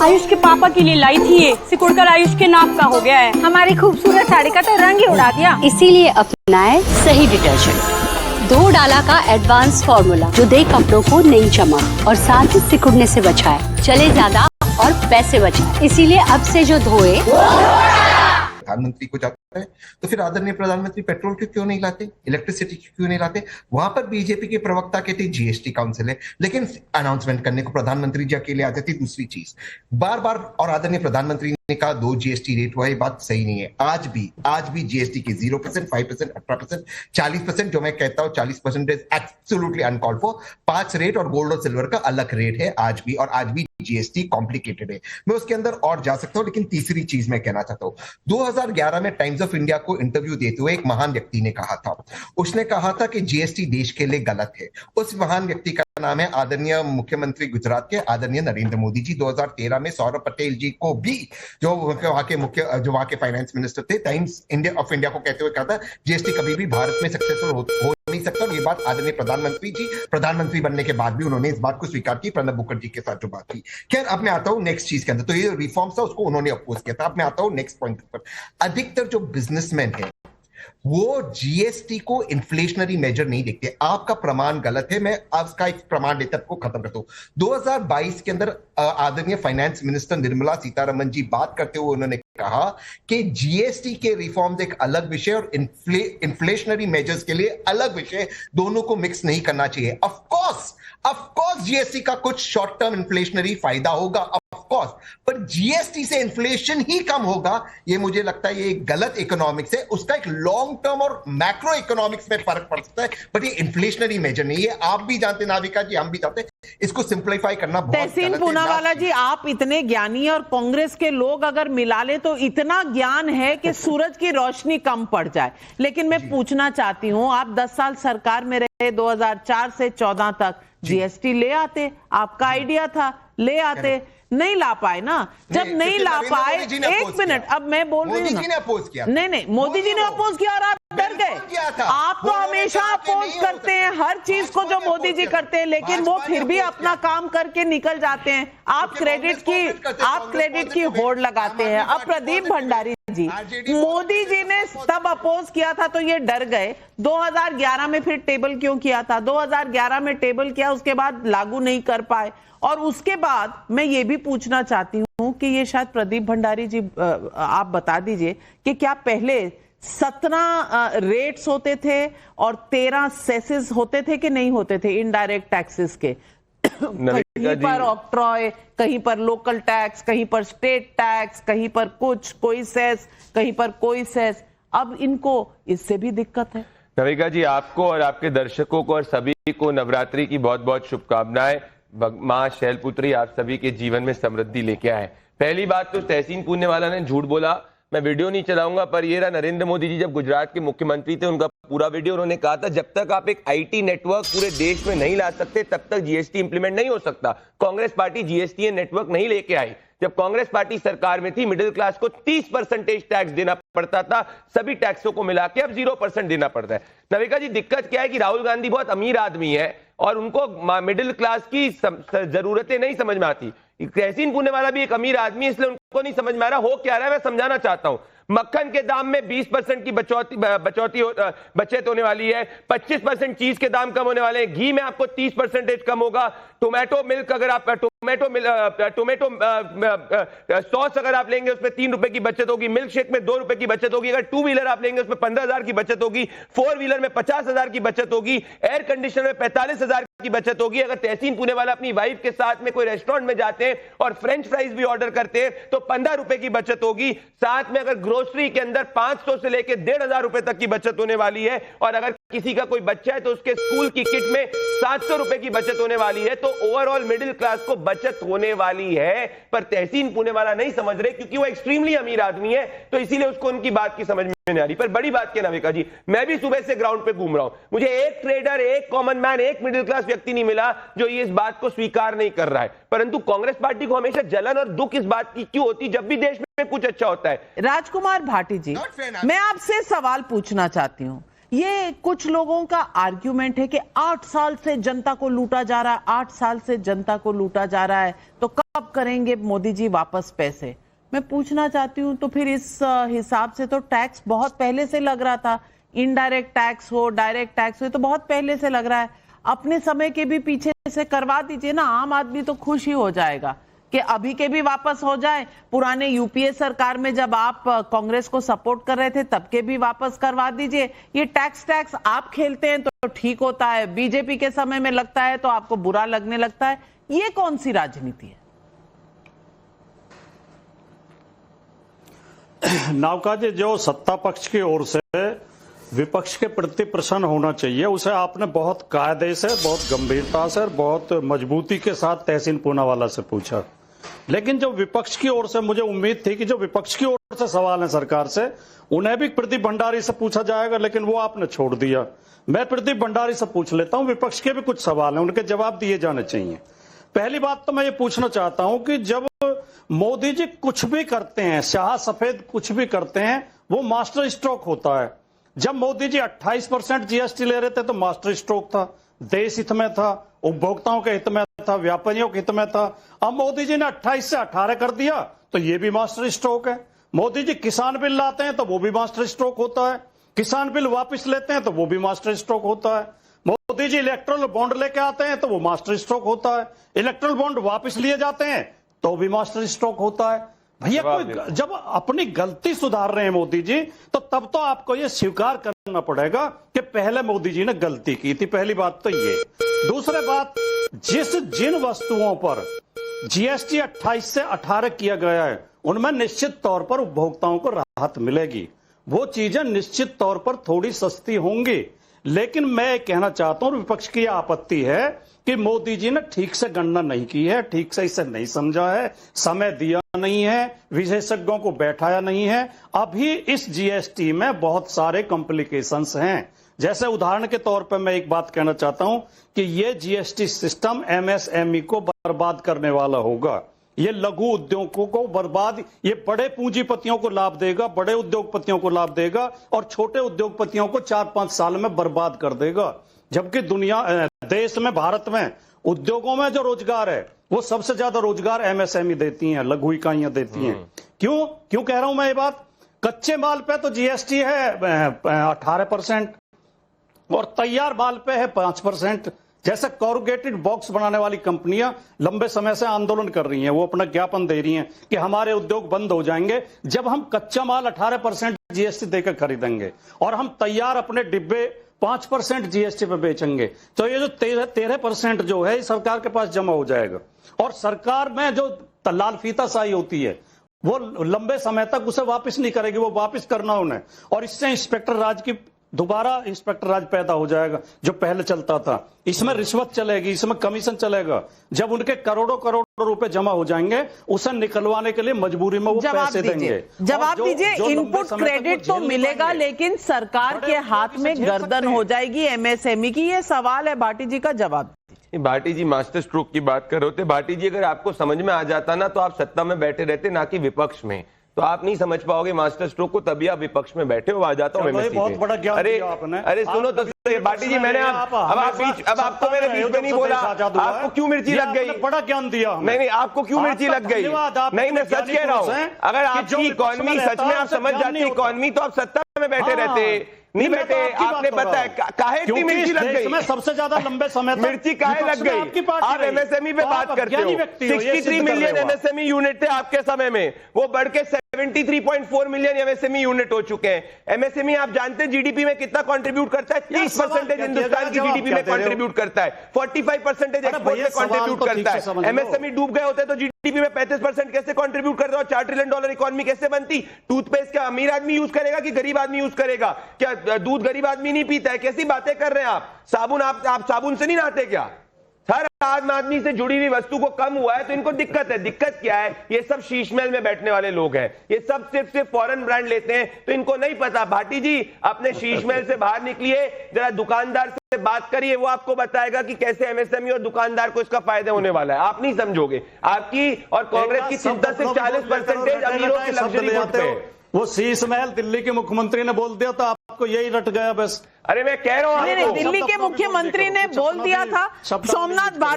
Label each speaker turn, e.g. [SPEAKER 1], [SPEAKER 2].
[SPEAKER 1] आयुष के पापा के लिए लाई थी ये, सिकुड़कर आयुष के नाक का हो गया है।
[SPEAKER 2] हमारी खूबसूरत साड़ी का तो रंग ही उड़ा दिया।
[SPEAKER 3] इसीलिए अपनाए सही डिटर्जेंट, 2 डाला का एडवांस फॉर्मूला जो दे कपड़ों को नई चमक और साथ ही सिकुड़ने से बचाए, चले ज्यादा और पैसे बचाए। इसीलिए अब से जो धोए
[SPEAKER 4] प्रधानमंत्री को जाता है तो फिर आदरणीय प्रधानमंत्री पेट्रोल क्यों नहीं लाते, इलेक्ट्रिसिटी क्यों नहीं लाते? वहां पर बीजेपी के प्रवक्ता कहते जीएसटी काउंसिल है, लेकिन अनाउंसमेंट करने को प्रधानमंत्री जी अकेले आते थे। दूसरी चीज बार बार और आदरणीय प्रधानमंत्री ने कहा 2 जीएसटी रेट हुआ, ये बात सही नहीं है। आज भी जीएसटी के 0%, 5%, 18%, 40%, जो मैं कहता हूं 40% is absolutely uncalled for. 5 rate और गोल्ड और सिल्वर का अलग रेट है आज भी, और आज भी जीएसटी कॉम्प्लिकेटेड है। मैं उसके अंदर और जा सकता हूं, लेकिन तीसरी चीज मैं कहना चाहता हूं, 2011 में टाइम्स ऑफ इंडिया को इंटरव्यू देते हुए एक महान व्यक्ति ने कहा था, उसने कहा था कि जीएसटी देश के लिए गलत है। उस महान व्यक्ति का नाम है आदरणीय मुख्यमंत्री गुजरात के आदरणीय नरेंद्र मोदी जी। 2013 में सौरभ पटेल जी को भी, जो वहां के फाइनेंस मिनिस्टर थे, टाइम्स ऑफ इंडिया को कहते हुए कहा था जीएसटी कभी भी भारत में सक्सेसफुल हो नहीं सकता। और ये बात आदरणीय प्रधानमंत्री जी प्रधानमंत्री बनने के बाद भी उन्होंने इस बात को स्वीकार की, प्रणब मुखर्जी के साथ जो बात की। खैर, अब मैं आता हूं नेक्स्ट चीज के अंदर। तो ये रिफॉर्म्स था, उसको उन्होंने अपोज किया था। अब मैं आता हूं नेक्स्ट पॉइंट पर। अधिकतर जो बिजनेसमैन है वो जीएसटी को इन्फ्लेशनरी मेजर नहीं देखते। आपका प्रमाण गलत है, मैं आपका एक प्रमाण लेकर को खत्म करता हूं। 2022 के अंदर आदरणीय फाइनेंस मिनिस्टर निर्मला सीतारमण जी बात करते हुए उन्होंने कहा कि जीएसटी के रिफॉर्म्स एक अलग विषय और इन्फ्लेशनरी मेजर्स के लिए अलग विषय, दोनों को मिक्स नहीं करना चाहिए। ऑफ कोर्स जीएसटी का कुछ शॉर्ट टर्म इन्फ्लेशनरी फायदा होगा, ऑफ कोर्स, पर जीएसटी से इन्फ्लेशन ही कम होगा, ये मुझे लगता है ये गलत इकोनॉमिक्स है। उसका एक लॉन्ग टर्म और मैक्रो इकोनॉमिक्स में फर्क पड़ सकता है, बट ये इन्फ्लेशनरी मेजर नहीं है। आप भी जानते, नाविका जी, हम भी जानते, इसको सिंप्लीफाई करना बहुत
[SPEAKER 5] तहसीन
[SPEAKER 4] गलत
[SPEAKER 5] पूनावाला जी, आप इतने ज्ञानी और कांग्रेस के लोग अगर मिला ले तो इतना ज्ञान है कि सूरज की रोशनी कम पड़ जाए। लेकिन मैं पूछना चाहती हूं, आप 10 साल सरकार में रहे, 2004 से 14 तक जीएसटी ले आते, आपका आइडिया था, ले आते, नहीं ला पाए ना। जब नहीं ला पाए, एक मिनट, अब मैं बोल रही हूँ,
[SPEAKER 4] मोदी जी ने अपोज किया।
[SPEAKER 5] नहीं, मोदी जी ने अपोज किया और आप डर गए। आप तो हमेशा अपोज करते हैं हर चीज को जो मोदी जी करते हैं, लेकिन वो फिर भी अपना काम करके निकल जाते हैं। आप क्रेडिट की होड़ लगाते हैं। अब प्रदीप भंडारी जी, मोदी जी ने तब अपोज किया था तो ये डर गए। 2011 में फिर टेबल क्यों किया था? 2011 में टेबल किया, उसके बाद लागू नहीं कर पाए। और उसके बाद मैं ये भी पूछना चाहती हूँ कि ये शायद प्रदीप भंडारी जी आप बता दीजिए कि क्या पहले 17 रेट्स होते थे और 13 सेसेस होते थे कि नहीं होते थे इनडायरेक्ट टैक्सेस के? कहीं पर ऑक्ट्रॉय, कहीं पर लोकल टैक्स, कहीं पर स्टेट टैक्स, कहीं पर कुछ, कोई सेस, कहीं पर कोई सेस। अब इनको इससे भी दिक्कत है।
[SPEAKER 6] नविका जी, आपको और आपके दर्शकों को और सभी को नवरात्रि की बहुत बहुत शुभकामनाएं। मां शैलपुत्री आप सभी के जीवन में समृद्धि लेके आए। पहली बात तो तहसीन पूनावाला ने झूठ बोला, मैं वीडियो नहीं चलाऊंगा, पर ये रहा नरेंद्र मोदी जी जब गुजरात के मुख्यमंत्री थे, उनका पूरा वीडियो, उन्होंने कहा था जब तक आप एक आईटी नेटवर्क पूरे देश में नहीं ला सकते तब तक जीएसटी इंप्लीमेंट नहीं हो सकता। कांग्रेस पार्टी जीएसटी नेटवर्क नहीं लेके आई। जब कांग्रेस पार्टी सरकार में थी, मिडिल क्लास को 30% टैक्स देना पड़ता था, सभी टैक्सों को मिला के अब 0% देना पड़ता है। नविका जी, दिक्कत क्या है कि राहुल गांधी बहुत अमीर आदमी है और उनको मिडिल क्लास की जरूरतें नहीं समझ में आती। तहसीन पूनावाला भी एक अमीर आदमी है, इसलिए उनको नहीं समझ में आ रहा हो क्या रहा है। मैं समझाना चाहता हूं, मक्खन के दाम में 20% की बचत होने वाली है, 25% चीज के दाम कम होने वाले हैं, घी में आपको 30% कम होगा, टोमेटो मिल्क अगर आप टोमेटो सॉस अगर आप लेंगे उसमें 3 रुपए की बचत होगी, मिल्क शेक में 2 रुपए की बचत होगी, अगर 2 व्हीलर आप लेंगे उसमें 15,000 की बचत होगी, 4 व्हीलर में 50,000 की बचत होगी, एयर कंडीशनर में 45,000 की बचत होगी। अगर तहसीन पूनावाला अपनी वाइफ के साथ में कोई रेस्टोरेंट में जाते हैं और फ्रेंच फ्राइज भी ऑर्डर करते हैं तो 15 रुपए की बचत होगी। साथ में अगर ग्रोसरी के अंदर 500 से लेकर 1,500 रुपए तक की बचत होने वाली है, और अगर किसी का कोई बच्चा है तो उसके स्कूल की किट में 700 रुपए की बचत होने वाली है। तो ओवरऑल मिडिल क्लास को बचत होने वाली है, पर तहसीन पूनावाला नहीं समझ रहे क्योंकि वो एक्सट्रीमली अमीर आदमी है, तो इसीलिए उसको उनकी बात की समझ में नहीं आ रही। पर बड़ी बात क्या नाविका जी, मैं भी सुबह से ग्राउंड पे घूम रहा हूं, मुझे एक ट्रेडर, एक कॉमन मैन, एक मिडिल क्लास व्यक्ति नहीं मिला जो ये इस बात को स्वीकार नहीं कर रहा है। परंतु कांग्रेस पार्टी को हमेशा जलन और दुख इस बात की क्यों होती जब भी देश में कुछ अच्छा होता है?
[SPEAKER 5] राजकुमार भाटी जी, मैं आपसे सवाल पूछना चाहती हूं। ये कुछ लोगों का आर्ग्यूमेंट है कि 8 साल से जनता को लूटा जा रहा है, 8 साल से जनता को लूटा जा रहा है, तो कब करेंगे मोदी जी वापस पैसे? मैं पूछना चाहती हूँ, तो फिर इस हिसाब से तो टैक्स बहुत पहले से लग रहा था, इनडायरेक्ट टैक्स हो डायरेक्ट टैक्स हो, तो बहुत पहले से लग रहा है। अपने समय के भी पीछे से करवा दीजिए ना, आम आदमी तो खुश ही हो जाएगा कि अभी के भी वापस हो जाए। पुराने यूपीए सरकार में जब आप कांग्रेस को सपोर्ट कर रहे थे तब के भी वापस करवा दीजिए। ये टैक्स आप खेलते हैं तो ठीक होता है, बीजेपी के समय में लगता है तो आपको बुरा लगने लगता है। ये कौन सी राजनीति है?
[SPEAKER 7] नावका जी, जो सत्ता पक्ष की ओर से विपक्ष के प्रति प्रसन्न होना चाहिए, उसे आपने बहुत कायदे से, बहुत गंभीरता से, बहुत मजबूती के साथ तहसीन पूनावाला से पूछा। लेकिन जो विपक्ष की ओर से मुझे उम्मीद थी कि जो विपक्ष की ओर से सवाल है सरकार से, उन्हें भी प्रदीप भंडारी से पूछा जाएगा, लेकिन वो आपने छोड़ दिया। मैं प्रदीप भंडारी से पूछ लेता हूं, विपक्ष के भी कुछ सवाल हैं, उनके जवाब दिए जाने चाहिए। पहली बात तो मैं ये पूछना चाहता हूं कि जब मोदी जी कुछ भी करते हैं, शाह सफेद कुछ भी करते हैं, वो मास्टर स्ट्रोक होता है। जब मोदी जी 28% जीएसटी ले रहे थे तो मास्टर स्ट्रोक था, देश हित में था, उपभोक्ताओं के हित में था, व्यापारियों के हित में था। अब मोदी जी ने 28 से 18 कर दिया तो ये भी मास्टर स्ट्रोक है। मोदी जी किसान बिल लाते हैं तो वो भी मास्टर स्ट्रोक होता है, किसान बिल वापस लेते हैं तो वो भी मास्टर स्ट्रोक होता है। मोदी जी इलेक्ट्रल बॉन्ड लेके आते हैं तो वो मास्टर स्ट्रोक होता है, इलेक्ट्रल बॉन्ड वापस लिए जाते हैं तो भी मास्टर स्ट्रोक होता है। भैया, कोई जब अपनी गलती सुधार रहे हैं मोदी जी, तो तब तो आपको ये स्वीकार करना पड़ेगा कि पहले मोदी जी ने गलती की थी। पहली बात तो ये। दूसरी बात, जिन वस्तुओं पर जीएसटी 28 से 18 किया गया है, उनमें निश्चित तौर पर उपभोक्ताओं को राहत मिलेगी। वो चीजें निश्चित तौर पर थोड़ी सस्ती होंगी। लेकिन मैं कहना चाहता हूं, विपक्ष की आपत्ति है कि मोदी जी ने ठीक से गणना नहीं की है, ठीक से इसे नहीं समझा है, समय दिया नहीं है, विशेषज्ञों को बैठाया नहीं है। अभी इस जीएसटी में बहुत सारे कॉम्प्लिकेशंस हैं। जैसे उदाहरण के तौर पर मैं एक बात कहना चाहता हूं कि ये जीएसटी सिस्टम एमएसएमई को बर्बाद करने वाला होगा। ये लघु उद्योगों को बर्बाद, ये बड़े पूंजीपतियों को लाभ देगा, बड़े उद्योगपतियों को लाभ देगा, और छोटे उद्योगपतियों को 4-5 साल में बर्बाद कर देगा। जबकि देश में, भारत में उद्योगों में जो रोजगार है, वो सबसे ज्यादा रोजगार एमएसएमई देती हैं, लघु इकाइयां देती हैं। क्यों कह रहा हूं मैं ये बात? कच्चे माल पे तो जीएसटी है 18% और तैयार माल पे है 5%। जैसे कॉरुगेटेड बॉक्स बनाने वाली कंपनियां लंबे समय से आंदोलन कर रही हैं, वो अपना ज्ञापन दे रही हैं कि हमारे उद्योग बंद हो जाएंगे जब हम कच्चा माल 18% जीएसटी देकर खरीदेंगे और हम तैयार अपने डिब्बे 5% जीएसटी पे बेचेंगे। तो ये जो 13% जो है सरकार के पास जमा हो जाएगा, और सरकार में जो लाल फीताशाही होती है वो लंबे समय तक उसे वापस नहीं करेगी, वो वापस करना उन्हें। और इससे इंस्पेक्टर राज की दोबारा इंस्पेक्टर राज पैदा हो जाएगा जो पहले चलता था। इसमें रिश्वत चलेगी, इसमें कमीशन चलेगा। जब उनके करोड़ों रुपए जमा हो जाएंगे, उसे निकलवाने के लिए मजबूरी में वो पैसे देंगे।
[SPEAKER 5] जवाब दीजिए। इनपुट क्रेडिट तो मिलेगा, लेकिन सरकार के हाथ में गर्दन हो जाएगी एमएसएमई की। ये सवाल है, भाटी जी का जवाब।
[SPEAKER 6] भाटी जी मास्टर स्ट्रोक की बात कर रहे होते। भाटी जी, अगर आपको समझ में आ जाता ना तो आप सत्ता में बैठे रहते, ना कि विपक्ष में। तो आप नहीं समझ पाओगे मास्टर स्ट्रोक को, तभी आप विपक्ष में बैठे हो। आ जाता हूं
[SPEAKER 7] बहुत बड़ा ज्ञान दिया आपने।
[SPEAKER 6] अरे सुनो तो भाटी जी, मैंने अब आपको मेरे बीच में नहीं बोला। आपको क्यों मिर्ची लग गई?
[SPEAKER 7] बड़ा ज्ञान दिया।
[SPEAKER 6] नहीं, आपको क्यों मिर्ची लग गई? नहीं, मैं सच कह रहा हूं। अगर आपकी इकोनॉमी सच में आप समझ जाती इकोनॉमी, तो आप सत्ता में बैठे रहते। नहीं बैठे, आपने बताया काहे इतनी मिर्ची लग गई?
[SPEAKER 7] सबसे ज्यादा लंबे समय तक
[SPEAKER 6] मिर्ची काहे लग गई? आप एमएसएमई पे बात करते हो। 63 मिलियन एमएसएमई यूनिट थे आपके समय में, वो बढ़ के 73.4 मिलियन एमएसएमई यूनिट हो चुके हैं। एमएसएमई आप जानते हैं जीडीपी में कितना कंट्रीब्यूट करता है? 30% हिंदुस्तान की जीडीपी में कंट्रीब्यूट करता है, 45% एक्सपोर्ट में कंट्रीब्यूट करता है। एमएसएमई डूब गए होते तो जीडीपी में 35% कैसे कंट्रीब्यूट कर रहा है? $4 ट्रिलियन इकोनॉमी कैसे बनती? टूथपेस्ट क्या अमीर आदमी यूज करेगा कि गरीब आदमी यूज करेगा? क्या दूध गरीब आदमी नहीं पीता है? कैसी बातें कर रहे हैं आप? साबुन आप साबुन से नहीं नहाते क्या? हर आम आदमी से जुड़ी हुई वस्तु को कम हुआ है तो इनको दिक्कत है। दिक्कत क्या है? ये सब शीश महल में बैठने वाले लोग हैं, ये सब सिर्फ फॉरेन ब्रांड लेते हैं, तो इनको नहीं पता। भाटी जी, अपने शीश महल से बाहर निकलिए, जरा दुकानदार से बात करिए, वो आपको बताएगा कि कैसे एमएसएमई और दुकानदार को इसका फायदा होने वाला है। आप नहीं समझोगे। आपकी और कांग्रेस की चिंता सिर्फ 40% अमीरों के लग्जरी गुड्स पे।
[SPEAKER 7] वो शीश महल दिल्ली के मुख्यमंत्री ने बोल दिया तो आपको यही रट गया बस।
[SPEAKER 6] अरे मैं कह रहा हूं,
[SPEAKER 5] दिल्ली के मुख्यमंत्री ने बोल दिया था। सोमनाथ